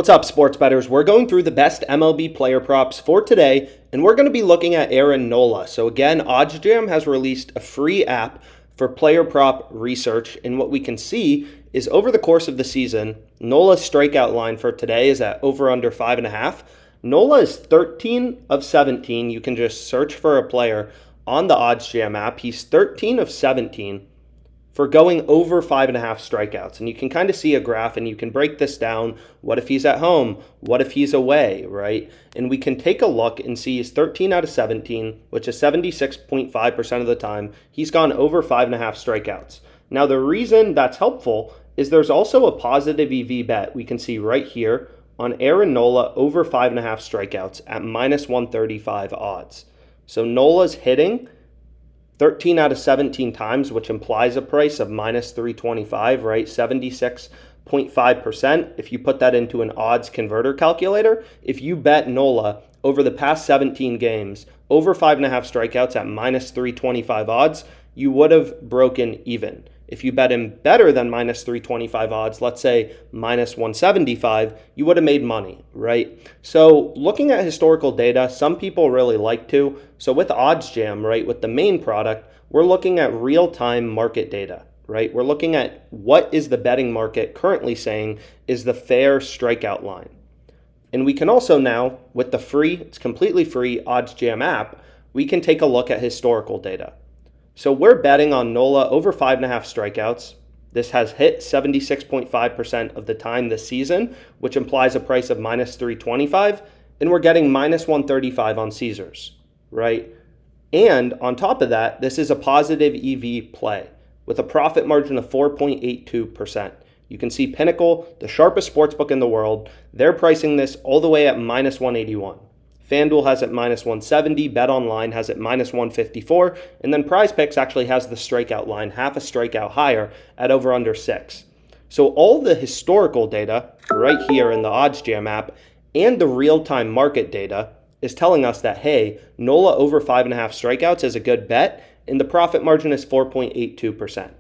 What's up, sports bettors? We're going through the best MLB player props for today, and we're going to be looking at Aaron Nola. So again, OddsJam has released a free app for player prop research, and what we can see is over the course of the season, Nola's strikeout line for today is at over under 5.5. Nola is 13 of 17. You can just search for a player on the OddsJam app. He's 13 of 17 for going over 5.5 strikeouts. And you can kind of see a graph and you can break this down. What if he's at home? What if he's away, right? And we can take a look and see he's 13 out of 17, which is 76.5% of the time. He's gone over 5.5 strikeouts. Now, the reason that's helpful is there's also a positive EV bet we can see right here on Aaron Nola over 5.5 strikeouts at minus 135 odds. So Nola's hitting 13 out of 17 times, which implies a price of minus 325, right? 76.5%. If you put that into an odds converter calculator, if you bet Nola over the past 17 games, over 5.5 strikeouts at minus 325 odds, you would have broken even. If you bet him better than minus 325 odds, let's say minus 175, you would have made money, right? So looking at historical data, some people really like to. So with OddsJam, right, with the main product, we're looking at real-time market data, right? We're looking at what is the betting market currently saying is the fair strikeout line. And we can also now, with the free, it's completely free OddsJam app, we can take a look at historical data. So we're betting on Nola over 5.5 strikeouts. This has hit 76.5% of the time this season, which implies a price of minus 325, and we're getting minus 135 on Caesars, right? And on top of that, this is a positive EV play with a profit margin of 4.82%. You can see Pinnacle, the sharpest sportsbook in the world, they're pricing this all the way at minus 181. FanDuel has it minus 170, BetOnline has it minus 154, and then PrizePicks actually has the strikeout line, half a strikeout higher at over under 6. So all the historical data right here in the OddsJam app and the real-time market data is telling us that, hey, Nola over 5.5 strikeouts is a good bet, and the profit margin is 4.82%.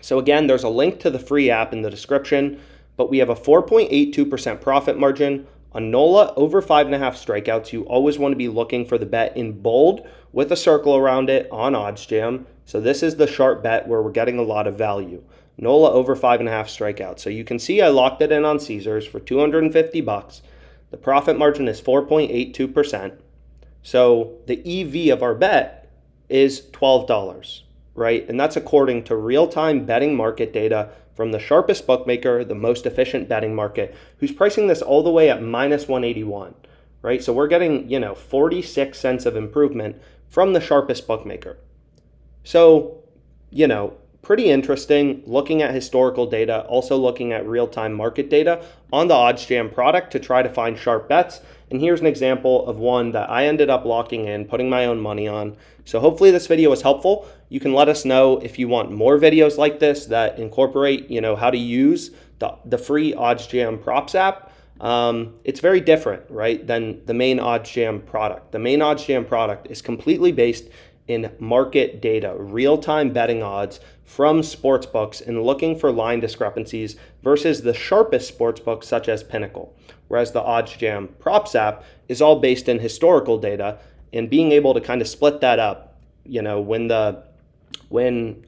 So again, there's a link to the free app in the description, but we have a 4.82% profit margin on Nola over 5.5 strikeouts. You always want to be looking for the bet in bold with a circle around it on OddsJam. So this is the sharp bet where we're getting a lot of value. Nola over 5.5 strikeouts. So you can see I locked it in on Caesars for $250. The profit margin is 4.82%. So the EV of our bet is $12, right? And that's according to real-time betting market data from the sharpest bookmaker, the most efficient betting market, who's pricing this all the way at minus 181, right? So we're getting, 46 cents of improvement from the sharpest bookmaker. So, pretty interesting looking at historical data, also looking at real-time market data on the OddsJam product to try to find sharp bets. And here's an example of one that I ended up locking in, putting my own money on. So hopefully this video was helpful. You can let us know if you want more videos like this that incorporate, how to use the free OddsJam props app. It's very different, right, than the main OddsJam product. The main OddsJam product is completely based in market data, real-time betting odds from sportsbooks and looking for line discrepancies versus the sharpest sportsbooks such as Pinnacle. Whereas the OddsJam props app is all based in historical data and being able to kind of split that up, when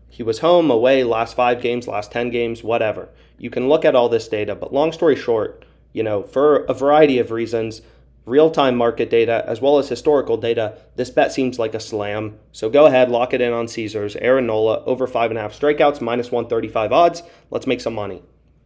he was home, away, last 5 games, last 10 games, whatever. You can look at all this data, but long story short, for a variety of reasons, real-time market data as well as historical data, this bet seems like a slam. So go ahead, lock it in on Caesars. Aaron Nola over 5.5 strikeouts, minus 135 odds. Let's make some money.